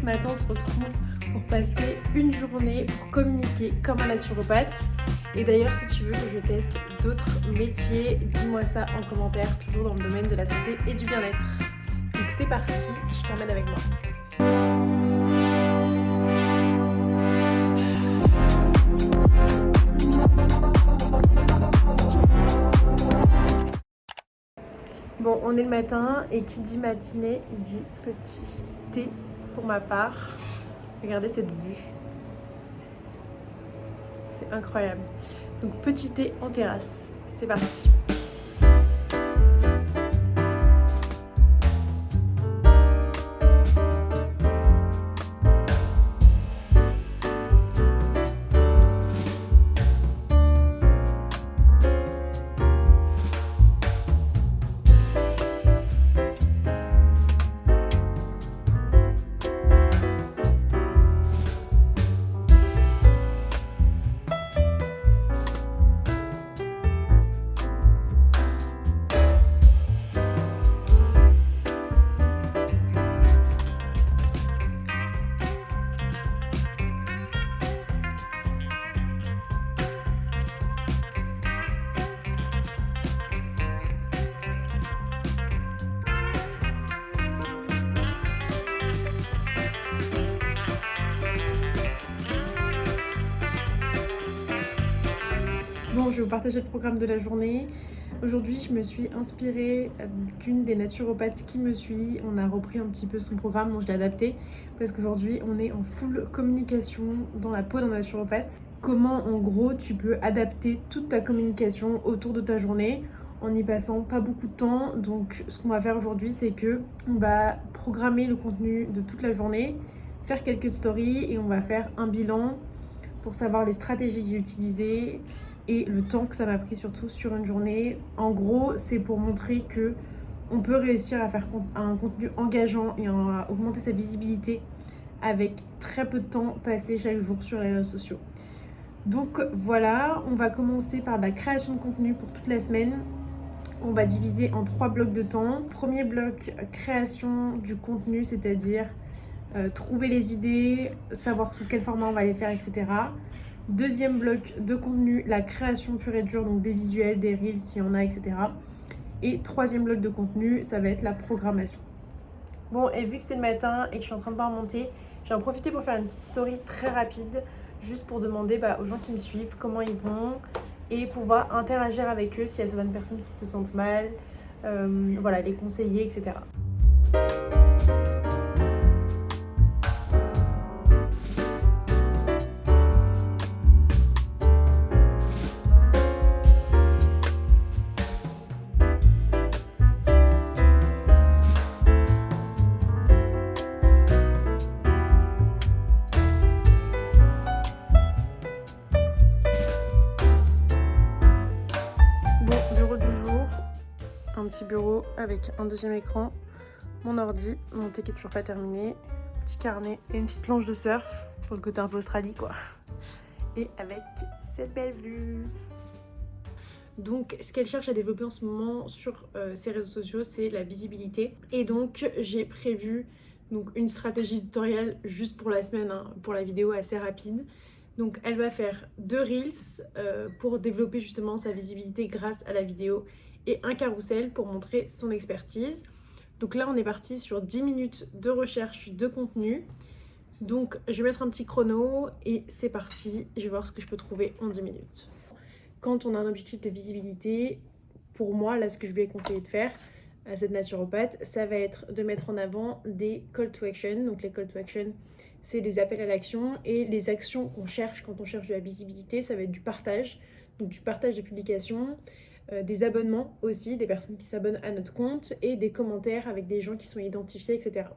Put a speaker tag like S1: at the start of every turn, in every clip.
S1: ce matin on se retrouve pour passer une journée pour communiquer comme un naturopathe. Et d'ailleurs, si tu veux que je teste d'autres métiers, dis-moi ça en commentaire, toujours dans le domaine de la santé et du bien-être. Donc c'est parti, je t'emmène avec moi. Bon, on est le matin et qui dit matinée dit petit thé pour ma part. Regardez cette vue. C'est incroyable. Donc petit thé en terrasse. C'est parti. Bon, je vais vous partager le programme de la journée. Aujourd'hui, je me suis inspirée d'une des naturopathes qui me suit. On a repris un petit peu son programme, bon, je l'ai adapté parce qu'aujourd'hui, on est en full communication dans la peau d'un naturopathe. Comment, en gros, tu peux adapter toute ta communication autour de ta journée en n'y passant pas beaucoup de temps. Donc, ce qu'on va faire aujourd'hui, c'est que on va programmer le contenu de toute la journée, faire quelques stories et on va faire un bilan pour savoir les stratégies que j'ai utilisées et le temps que ça m'a pris surtout sur une journée. En gros, c'est pour montrer que on peut réussir à faire un contenu engageant et à augmenter sa visibilité avec très peu de temps passé chaque jour sur les réseaux sociaux. Donc voilà, on va commencer par la création de contenu pour toute la semaine. On va diviser en 3 blocs de temps. Premier bloc, création du contenu, c'est-à-dire trouver les idées, savoir sous quel format on va les faire, etc. Deuxième bloc de contenu, la création pure et dure, donc des visuels, des reels s'il y en a, etc. Et troisième bloc de contenu, ça va être la programmation. Bon, et vu que c'est le matin et que je suis en train de monter, j'ai en profité pour faire une petite story très rapide, juste pour demander aux gens qui me suivent comment ils vont et pouvoir interagir avec eux s'il y a certaines personnes qui se sentent mal, voilà, les conseiller, etc. Un petit bureau avec un deuxième écran, mon ordi, mon thé qui est toujours pas terminé, petit carnet et une petite planche de surf pour le côté un peu Australie quoi. Et avec cette belle vue. Donc ce qu'elle cherche à développer en ce moment sur ses réseaux sociaux, c'est la visibilité. Et donc j'ai prévu une stratégie éditoriale juste pour la semaine, pour la vidéo assez rapide. Donc elle va faire 2 reels pour développer justement sa visibilité grâce à la vidéo et un carrousel pour montrer son expertise. Donc là on est parti sur 10 minutes de recherche de contenu. Donc je vais mettre un petit chrono et c'est parti, je vais voir ce que je peux trouver en 10 minutes. Quand on a un objectif de visibilité, pour moi là ce que je lui ai conseillé de faire à cette naturopathe, ça va être de mettre en avant des call to action. Donc les call to action, c'est des appels à l'action, et les actions qu'on cherche quand on cherche de la visibilité, ça va être du partage, donc du partage de publications, des abonnements aussi, des personnes qui s'abonnent à notre compte, et des commentaires avec des gens qui sont identifiés, etc.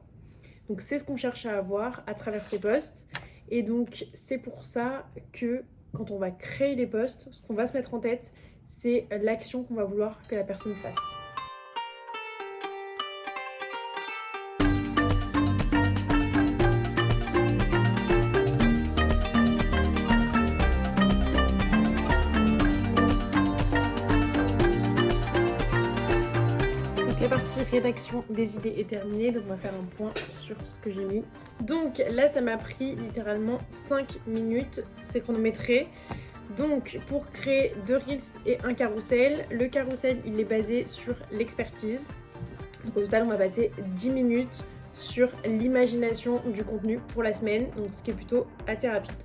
S1: Donc c'est ce qu'on cherche à avoir à travers ces posts, et donc c'est pour ça que quand on va créer les posts, ce qu'on va se mettre en tête, c'est l'action qu'on va vouloir que la personne fasse. Donc la partie rédaction des idées est terminée, donc on va faire un point sur ce que j'ai mis. Donc là ça m'a pris littéralement 5 minutes, c'est chronométré. Donc pour créer 2 reels et un carrousel, le carrousel il est basé sur l'expertise. Donc au total on va passer 10 minutes sur l'imagination du contenu pour la semaine, donc ce qui est plutôt assez rapide.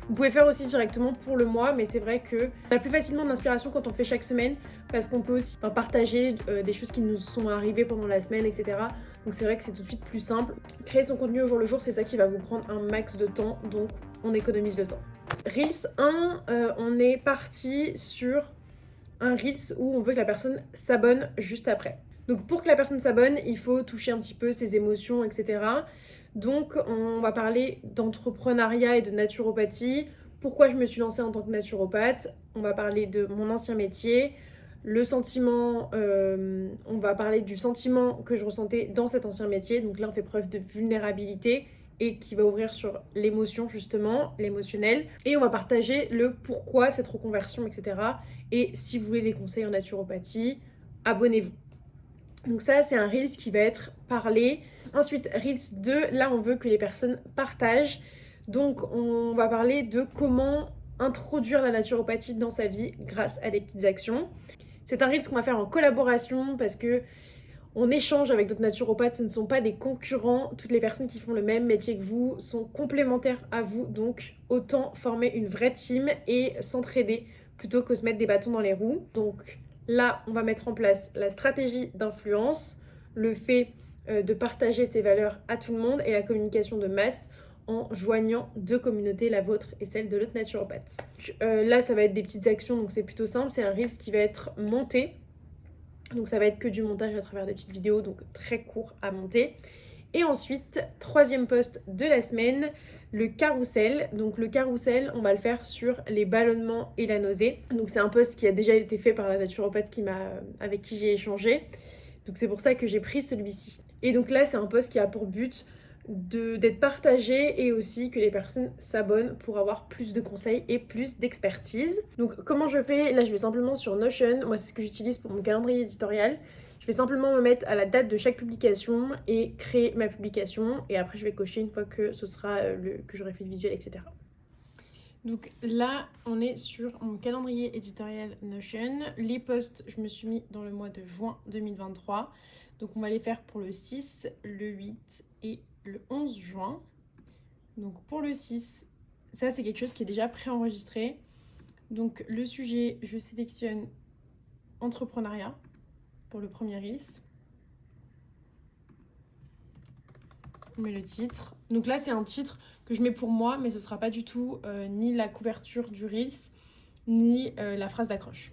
S1: Vous pouvez faire aussi directement pour le mois, mais c'est vrai qu'on a plus facilement d'inspiration quand on fait chaque semaine parce qu'on peut aussi partager des choses qui nous sont arrivées pendant la semaine, etc. Donc c'est vrai que c'est tout de suite plus simple. Créer son contenu au jour le jour, c'est ça qui va vous prendre un max de temps, donc on économise le temps. Reels 1, on est parti sur un Reels où on veut que la personne s'abonne juste après. Donc pour que la personne s'abonne, il faut toucher un petit peu ses émotions, etc. Donc on va parler d'entrepreneuriat et de naturopathie. Pourquoi je me suis lancée en tant que naturopathe? On va parler de mon ancien métier, le sentiment, on va parler du sentiment que je ressentais dans cet ancien métier. Donc là on fait preuve de vulnérabilité et qui va ouvrir sur l'émotion justement, l'émotionnel. Et on va partager le pourquoi cette reconversion, etc. Et si vous voulez des conseils en naturopathie, abonnez-vous. Donc ça, c'est un Reels qui va être parlé. Ensuite, Reels 2, là, on veut que les personnes partagent. Donc, on va parler de comment introduire la naturopathie dans sa vie grâce à des petites actions. C'est un Reels qu'on va faire en collaboration parce que on échange avec d'autres naturopathes, ce ne sont pas des concurrents. Toutes les personnes qui font le même métier que vous sont complémentaires à vous. Donc, autant former une vraie team et s'entraider plutôt que se mettre des bâtons dans les roues. Donc, là, on va mettre en place la stratégie d'influence, le fait de partager ses valeurs à tout le monde et la communication de masse en joignant 2 communautés, la vôtre et celle de l'autre naturopathe. Là, ça va être des petites actions, donc c'est plutôt simple. C'est un Reels qui va être monté. Donc ça va être que du montage à travers des petites vidéos, donc très court à monter. Et ensuite, 3e post de la semaine, le carrousel. Donc le carrousel, on va le faire sur les ballonnements et la nausée. Donc c'est un post qui a déjà été fait par la naturopathe avec qui j'ai échangé. Donc c'est pour ça que j'ai pris celui-ci. Et donc là, c'est un post qui a pour but d'être partagé et aussi que les personnes s'abonnent pour avoir plus de conseils et plus d'expertise. Donc comment je fais? Là, je vais simplement sur Notion. Moi, c'est ce que j'utilise pour mon calendrier éditorial. Je vais simplement me mettre à la date de chaque publication et créer ma publication. Et après, je vais cocher une fois que ce sera que j'aurai fait le visuel, etc. Donc là, on est sur mon calendrier éditorial Notion. Les posts, je me suis mis dans le mois de juin 2023. Donc on va les faire pour le 6, le 8 et le 11 juin. Donc pour le 6, ça c'est quelque chose qui est déjà préenregistré. Donc le sujet, je sélectionne entrepreneuriat pour le premier Reels. On met le titre. Donc là c'est un titre que je mets pour moi, mais ce ne sera pas du tout ni la couverture du Reels, ni la phrase d'accroche.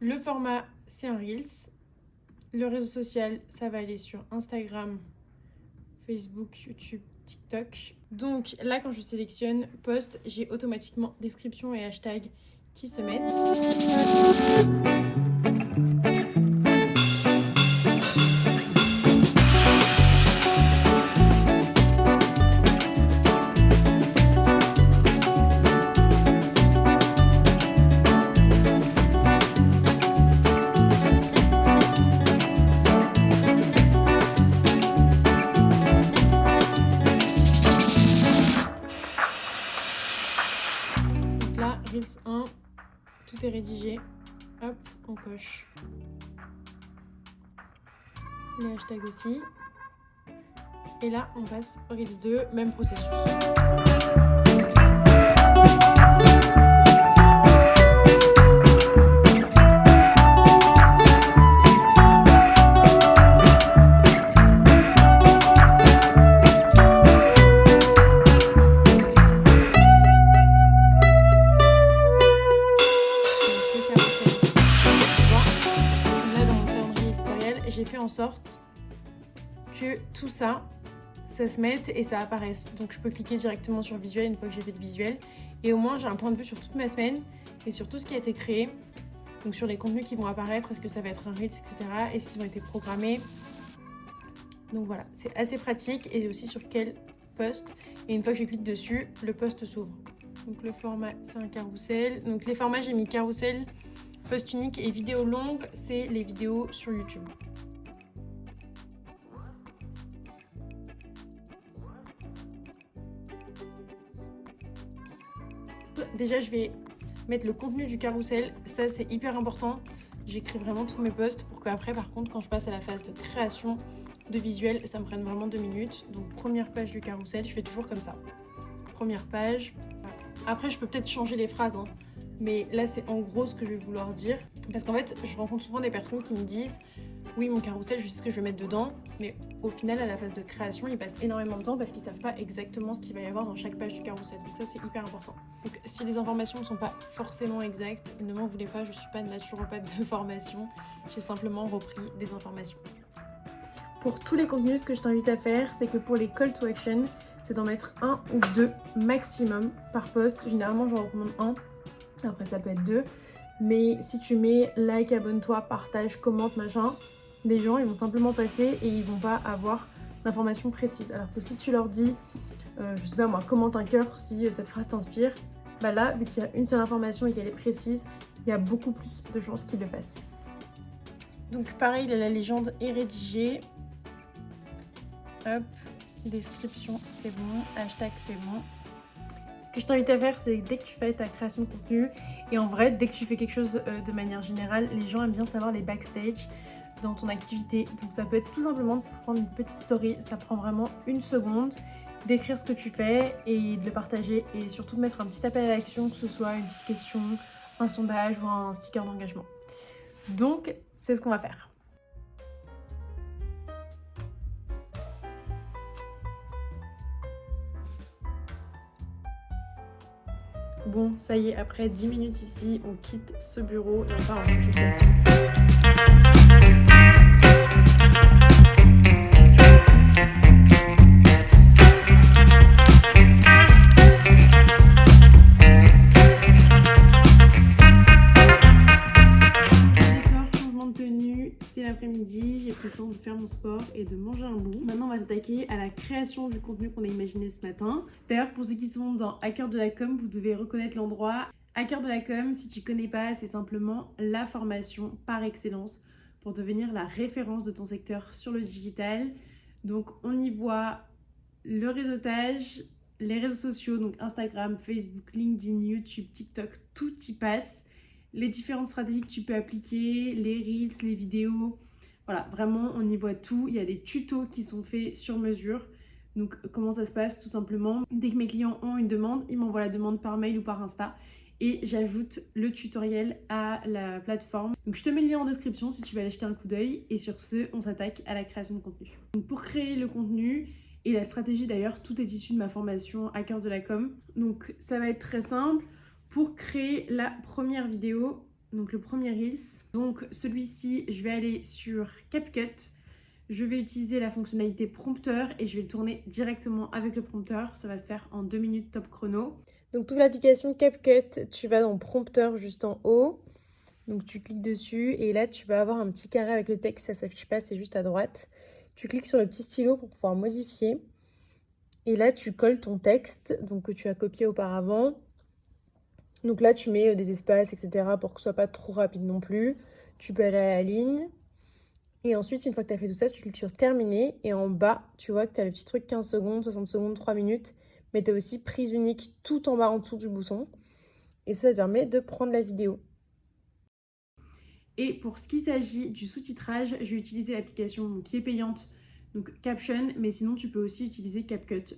S1: Le format, c'est un Reels. Le réseau social, ça va aller sur Instagram, Facebook, YouTube, TikTok. Donc là, quand je sélectionne post, j'ai automatiquement description et hashtag qui se mettent. Reels 1, tout est rédigé, hop, on coche les hashtags aussi. Et là, on passe au Reels 2, même processus. J'ai fait en sorte que tout ça, ça se mette et ça apparaisse. Donc je peux cliquer directement sur visuel une fois que j'ai fait le visuel. Et au moins j'ai un point de vue sur toute ma semaine et sur tout ce qui a été créé. Donc sur les contenus qui vont apparaître, est-ce que ça va être un Reels, etc. Est-ce qu'ils ont été programmés. Donc voilà, c'est assez pratique et aussi sur quelle post. Et une fois que je clique dessus, le post s'ouvre. Donc le format, c'est un carrousel. Donc les formats, j'ai mis carrousel, post unique et vidéo longue, c'est les vidéos sur YouTube. Déjà, je vais mettre le contenu du carrousel. Ça, c'est hyper important. J'écris vraiment tous mes posts pour qu'après, par contre, quand je passe à la phase de création de visuel, ça me prenne vraiment 2 minutes. Donc, première page du carrousel, je fais toujours comme ça. Première page. Après, je peux peut-être changer les phrases, hein. Mais là, c'est en gros ce que je vais vouloir dire. Parce qu'en fait, je rencontre souvent des personnes qui me disent « Oui, mon carrousel, je sais ce que je vais mettre dedans. » Mais au final, à la phase de création, ils passent énormément de temps parce qu'ils ne savent pas exactement ce qu'il va y avoir dans chaque page du carrousel. Donc ça, c'est hyper important. Donc si les informations ne sont pas forcément exactes, ne m'en voulez pas, je ne suis pas naturopathe de formation. J'ai simplement repris des informations. Pour tous les contenus, ce que je t'invite à faire, c'est que pour les call to action, c'est d'en mettre 1 ou 2 maximum par post. Généralement, j'en recommande 1. Après, ça peut être 2. Mais si tu mets like, abonne-toi, partage, commente, machin, les gens, ils vont simplement passer et ils vont pas avoir d'informations précises. Alors que si tu leur dis, je sais pas moi, commente un cœur si cette phrase t'inspire, bah là, vu qu'il y a une seule information et qu'elle est précise, il y a beaucoup plus de chances qu'ils le fassent. Donc pareil, la légende est rédigée. Hop, description, c'est bon, hashtag, c'est bon. Ce que je t'invite à faire, c'est dès que tu fais ta création de contenu, et en vrai, dès que tu fais quelque chose de manière générale, les gens aiment bien savoir les backstage dans ton activité. Donc ça peut être tout simplement de prendre une petite story, ça prend vraiment 1 seconde, d'écrire ce que tu fais et de le partager, et surtout de mettre un petit appel à l'action, que ce soit une petite question, un sondage ou un sticker d'engagement. Donc c'est ce qu'on va faire. Bon, ça y est, après 10 minutes ici, on quitte ce bureau et on part en consultation. C'est l'après-midi, j'ai pris le temps de faire mon sport et de manger un bout. Maintenant, on va s'attaquer à la création du contenu qu'on a imaginé ce matin. D'ailleurs, pour ceux qui sont dans Hacker de la com, vous devez reconnaître l'endroit. Hacker de la com, si tu connais pas, c'est simplement la formation par excellence pour devenir la référence de ton secteur sur le digital. Donc, on y voit le réseautage, les réseaux sociaux, donc Instagram, Facebook, LinkedIn, YouTube, TikTok, tout y passe. Les différentes stratégies que tu peux appliquer, les reels, les vidéos. Voilà, vraiment, on y voit tout. Il y a des tutos qui sont faits sur mesure. Donc, comment ça se passe? Tout simplement, dès que mes clients ont une demande, ils m'envoient la demande par mail ou par Insta. Et j'ajoute le tutoriel à la plateforme. Donc, je te mets le lien en description si tu veux aller jeter un coup d'œil. Et sur ce, on s'attaque à la création de contenu. Donc, pour créer le contenu et la stratégie d'ailleurs, tout est issu de ma formation Hacker de la com. Donc, ça va être très simple. Pour créer la première vidéo, donc le premier Reels. Donc celui-ci, je vais aller sur CapCut. Je vais utiliser la fonctionnalité prompteur et je vais le tourner directement avec le prompteur. Ça va se faire en 2 minutes top chrono. Donc toute l'application CapCut, tu vas dans prompteur juste en haut. Donc tu cliques dessus et là tu vas avoir un petit carré avec le texte, ça s'affiche pas, c'est juste à droite. Tu cliques sur le petit stylo pour pouvoir modifier. Et là tu colles ton texte donc que tu as copié auparavant. Donc là, tu mets des espaces, etc. pour que ce soit pas trop rapide non plus. Tu peux aller à la ligne. Et ensuite, une fois que tu as fait tout ça, tu cliques sur terminer. Et en bas, tu vois que tu as le petit truc 15 secondes, 60 secondes, 3 minutes. Mais tu as aussi prise unique tout en bas en dessous du bouton. Et ça te permet de prendre la vidéo. Et pour ce qui s'agit du sous-titrage, je vais utiliser l'application qui est payante, donc Caption. Mais sinon, tu peux aussi utiliser CapCut.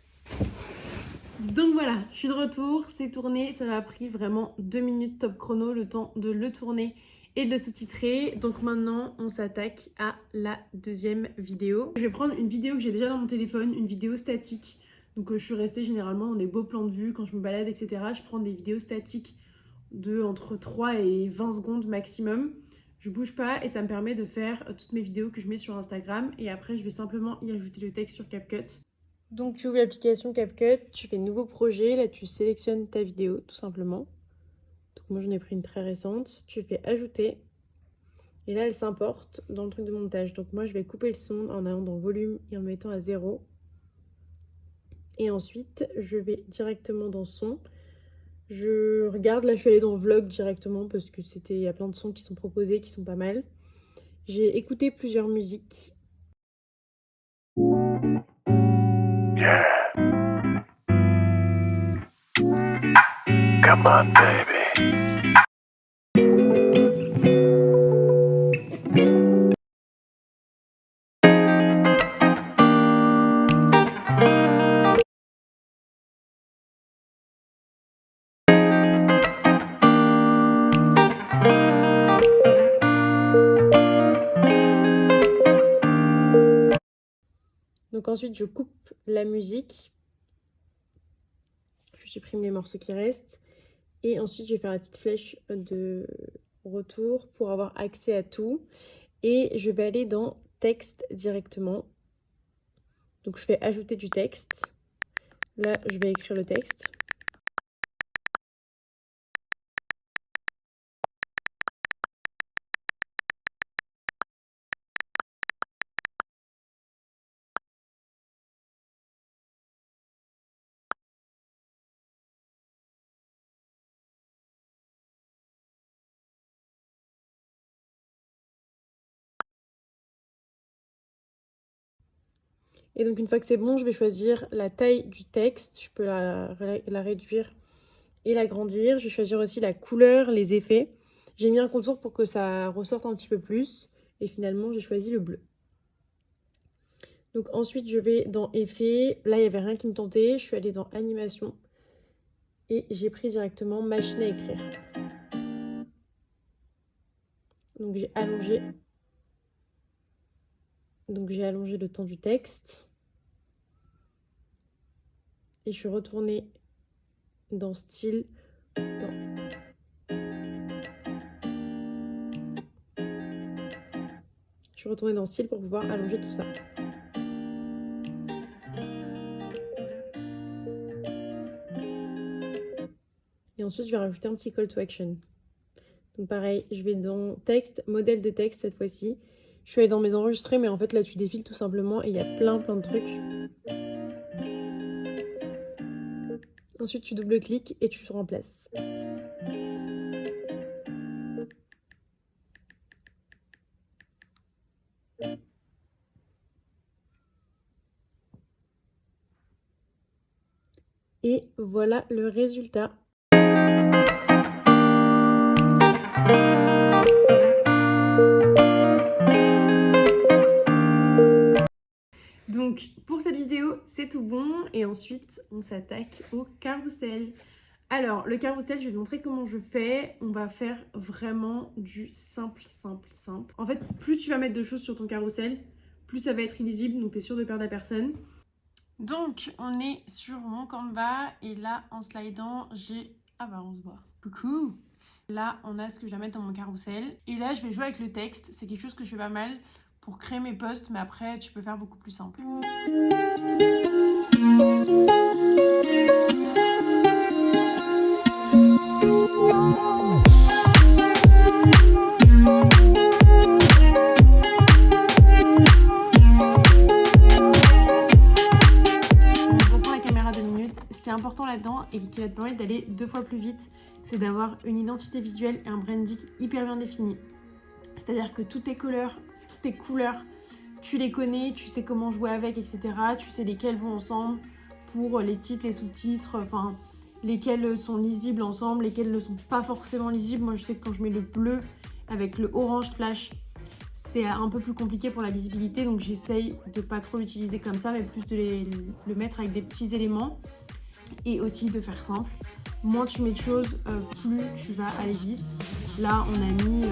S1: Donc voilà, je suis de retour, c'est tourné, ça m'a pris vraiment 2 minutes top chrono, le temps de le tourner et de le sous-titrer. Donc maintenant, on s'attaque à la deuxième vidéo. Je vais prendre une vidéo que j'ai déjà dans mon téléphone, une vidéo statique. Donc je suis restée généralement dans des beaux plans de vue quand je me balade, etc. Je prends des vidéos statiques de entre 3 et 20 secondes maximum. Je bouge pas et ça me permet de faire toutes mes vidéos que je mets sur Instagram. Et après, je vais simplement y ajouter le texte sur CapCut. Donc tu ouvres l'application CapCut, tu fais nouveau projet, là tu sélectionnes ta vidéo tout simplement. Donc moi j'en ai pris une très récente, tu fais ajouter et là elle s'importe dans le truc de montage. Donc moi je vais couper le son en allant dans volume et en mettant à 0. Et ensuite, je vais directement dans son. Je regarde, là je suis allée dans vlog directement parce que il y a plein de sons qui sont proposés, qui sont pas mal. J'ai écouté plusieurs musiques.
S2: Yeah. Come on, baby.
S1: Donc ensuite, je coupe la musique. Je supprime les morceaux qui restent. Et ensuite, je vais faire la petite flèche de retour pour avoir accès à tout. Et je vais aller dans texte directement. Donc je vais ajouter du texte. Là, je vais écrire le texte. Et donc une fois que c'est bon, je vais choisir la taille du texte. Je peux la réduire et l'agrandir. Je vais choisir aussi la couleur, les effets. J'ai mis un contour pour que ça ressorte un petit peu plus. Et finalement, j'ai choisi le bleu. Donc ensuite, je vais dans effets. Là, il n'y avait rien qui me tentait. Je suis allée dans animation. Et j'ai pris directement machine à écrire. Donc j'ai allongé. Le temps du texte. Et je suis retournée dans style. Je suis retournée dans style pour pouvoir allonger tout ça. Et ensuite, je vais rajouter un petit call to action. Donc pareil, je vais dans texte, modèle de texte cette fois-ci. Je suis allée dans mes enregistrés, mais en fait là tu défiles tout simplement et il y a plein de trucs. Ensuite tu double-cliques et tu remplaces. Et voilà le résultat. Donc pour cette vidéo, c'est tout bon. Et ensuite, on s'attaque au carrousel. Alors, le carrousel, je vais te montrer comment je fais. On va faire vraiment du simple. En fait, plus tu vas mettre de choses sur ton carrousel, plus ça va être illisible, donc tu es sûr de perdre la personne. Donc, on est sur mon Canva et là, en slidant, j'ai... Ah bah, on se voit. Coucou! Là, on a ce que je vais mettre dans mon carrousel. Et là, je vais jouer avec le texte. C'est quelque chose que je fais pas mal pour créer mes posts, mais après, tu peux faire beaucoup plus simple. Important là-dedans et qui va te permettre d'aller 2 fois plus vite, c'est d'avoir une identité visuelle et un branding hyper bien défini. C'est-à-dire que toutes tes couleurs, tu les connais, tu sais comment jouer avec, etc. Tu sais lesquelles vont ensemble pour les titres, les sous-titres, enfin lesquels sont lisibles ensemble, lesquels ne sont pas forcément lisibles. Moi, je sais que quand je mets le bleu avec le orange flash, c'est un peu plus compliqué pour la lisibilité, donc j'essaye de pas trop l'utiliser comme ça, mais plus de le mettre avec des petits éléments. Et aussi de faire simple. Moins tu mets de choses, plus tu vas aller vite. Là, on a mis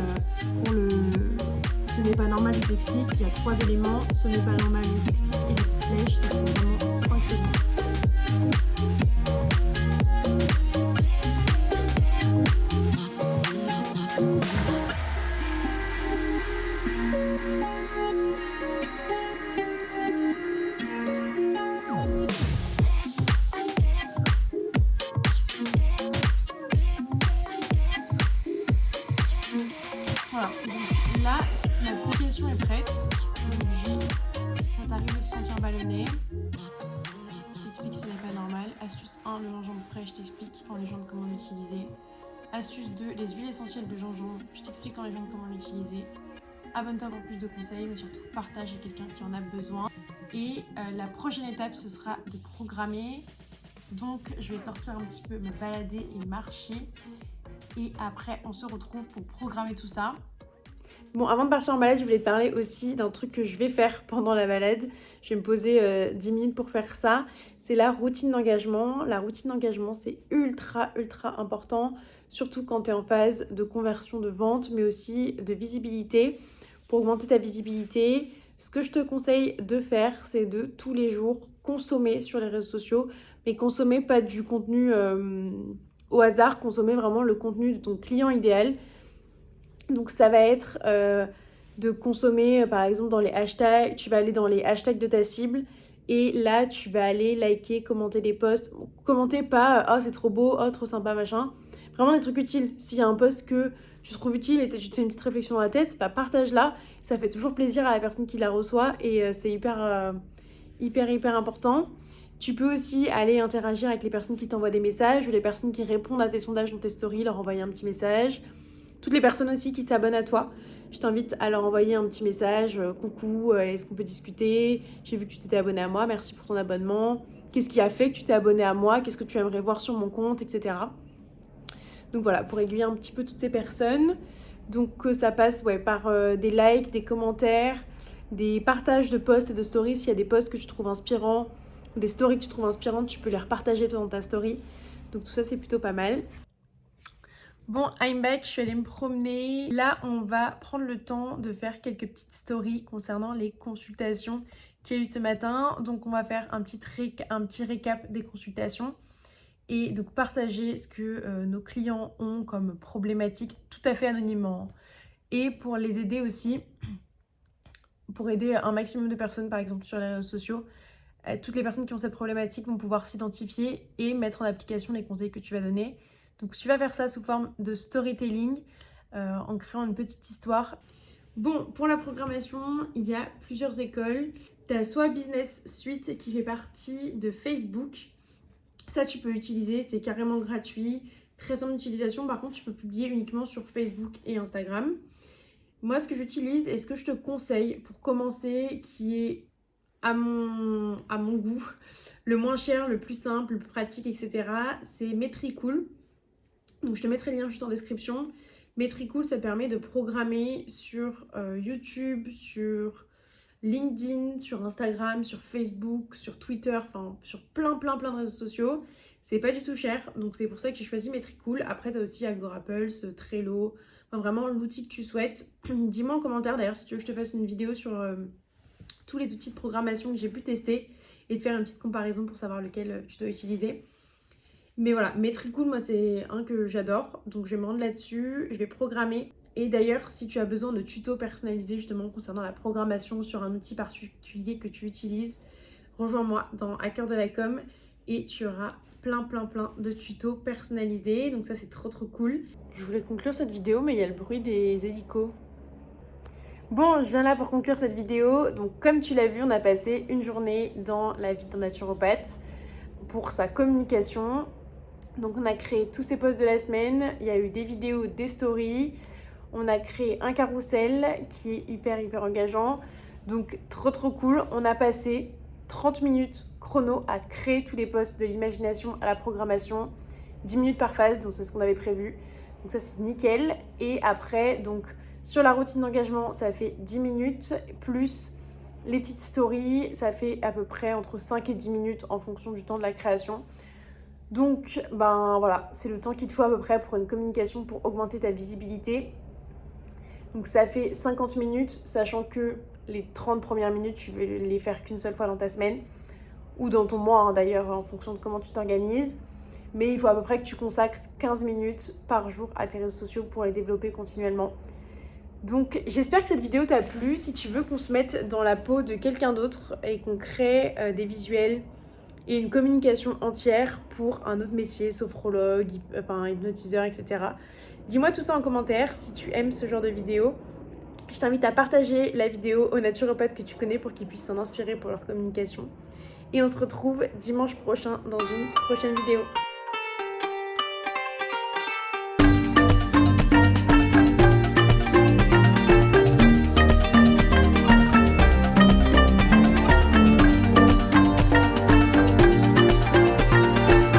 S1: pour le ce n'est pas normal, je t'explique. Il y a 3 éléments. Ce n'est pas normal, je t'explique. Et les petites flèches, ça fait vraiment 5 secondes. Voilà, donc là, l'application est prête. Donc ça t'arrive de se sentir ballonné. Astuce 1, le gingembre frais, je t'explique en légende comment l'utiliser. Astuce 2, les huiles essentielles de gingembre, je t'explique en légende comment l'utiliser. Abonne-toi pour plus de conseils, mais surtout partage à quelqu'un qui en a besoin. Et la prochaine étape, ce sera de programmer. Donc je vais sortir un petit peu, me balader et marcher. Et après, on se retrouve pour programmer tout ça. Bon, avant de partir en balade, je voulais te parler aussi d'un truc que je vais faire pendant la balade. Je vais me poser 10 minutes pour faire ça. C'est la routine d'engagement. La routine d'engagement, c'est ultra important, surtout quand tu es en phase de conversion de vente, mais aussi de visibilité. Pour augmenter ta visibilité, ce que je te conseille de faire, c'est de tous les jours consommer sur les réseaux sociaux, mais consommer pas du contenu au hasard, consommer vraiment le contenu de ton client idéal. Donc ça va être de consommer par exemple dans les hashtags, tu vas aller dans les hashtags de ta cible et là tu vas aller liker, commenter les posts. Commenter pas oh c'est trop beau, oh trop sympa machin. Vraiment des trucs utiles. S'il y a un post que tu trouves utile et tu te fais une petite réflexion dans la tête, bah partage-la. Ça fait toujours plaisir à la personne qui la reçoit et c'est hyper important. Tu peux aussi aller interagir avec les personnes qui t'envoient des messages ou les personnes qui répondent à tes sondages dans tes stories, leur envoyer un petit message. Toutes les personnes aussi qui s'abonnent à toi, je t'invite à leur envoyer un petit message. Coucou, est-ce qu'on peut discuter? J'ai vu que tu t'étais abonné à moi, merci pour ton abonnement. Qu'est-ce qui a fait que tu t'es abonné à moi? Qu'est-ce que tu aimerais voir sur mon compte, etc. Donc voilà, pour aiguiller un petit peu toutes ces personnes. Donc que ça passe par des likes, des commentaires, des partages de posts et de stories. S'il y a des posts que tu trouves inspirants, des stories que tu trouves inspirantes, tu peux les repartager toi dans ta story. Donc tout ça, c'est plutôt pas mal. Bon, I'm back, je suis allée me promener. Là, on va prendre le temps de faire quelques petites stories concernant les consultations qu'il y a eu ce matin. Donc on va faire un petit récap des consultations et donc partager ce que nos clients ont comme problématique tout à fait anonymement. Et pour les aider aussi, pour aider un maximum de personnes par exemple sur les réseaux sociaux, toutes les personnes qui ont cette problématique vont pouvoir s'identifier et mettre en application les conseils que tu vas donner. Donc tu vas faire ça sous forme de storytelling en créant une petite histoire. Bon, pour la programmation, il y a plusieurs écoles. Tu as soit Business Suite qui fait partie de Facebook. Ça, tu peux l'utiliser, c'est carrément gratuit, très simple d'utilisation. Par contre, tu peux publier uniquement sur Facebook et Instagram. Moi, ce que j'utilise et ce que je te conseille pour commencer, qui est à mon goût, le moins cher, le plus simple, le plus pratique, etc., c'est Metricool. Donc je te mettrai le lien juste en description. Metricool, ça te permet de programmer sur YouTube, sur LinkedIn, sur Instagram, sur Facebook, sur Twitter, enfin sur plein de réseaux sociaux. C'est pas du tout cher, donc c'est pour ça que j'ai choisi Metricool. Après, tu as aussi Agorapulse, Trello, enfin vraiment l'outil que tu souhaites. Dis-moi en commentaire d'ailleurs si tu veux que je te fasse une vidéo sur tous les outils de programmation que j'ai pu tester et de faire une petite comparaison pour savoir lequel tu dois utiliser. Mais voilà, Metricool, moi c'est un que j'adore, donc je vais me rendre là-dessus, je vais programmer. Et d'ailleurs, si tu as besoin de tutos personnalisés justement concernant la programmation sur un outil particulier que tu utilises, rejoins-moi dans Hacker de la Com et tu auras plein de tutos personnalisés. Donc ça c'est trop cool. Je voulais conclure cette vidéo, mais il y a le bruit des hélicos. Bon, je viens là pour conclure cette vidéo. Donc comme tu l'as vu, on a passé une journée dans la vie d'un naturopathe pour sa communication. Donc on a créé tous ces posts de la semaine, il y a eu des vidéos, des stories, on a créé un carrousel qui est hyper engageant, donc trop cool. On a passé 30 minutes chrono à créer tous les posts de l'imagination à la programmation, 10 minutes par phase, donc c'est ce qu'on avait prévu, donc ça c'est nickel. Et après, donc sur la routine d'engagement, ça fait 10 minutes, plus les petites stories, ça fait à peu près entre 5 et 10 minutes en fonction du temps de la création. Donc, ben voilà, c'est le temps qu'il te faut à peu près pour une communication pour augmenter ta visibilité. Donc ça fait 50 minutes, sachant que les 30 premières minutes, tu veux les faire qu'une seule fois dans ta semaine, ou dans ton mois d'ailleurs, en fonction de comment tu t'organises. Mais il faut à peu près que tu consacres 15 minutes par jour à tes réseaux sociaux pour les développer continuellement. Donc j'espère que cette vidéo t'a plu. Si tu veux qu'on se mette dans la peau de quelqu'un d'autre et qu'on crée des visuels et une communication entière pour un autre métier, sophrologue, hypnotiseur, etc. Dis-moi tout ça en commentaire si tu aimes ce genre de vidéo. Je t'invite à partager la vidéo aux naturopathes que tu connais pour qu'ils puissent s'en inspirer pour leur communication. Et on se retrouve dimanche prochain dans une prochaine vidéo.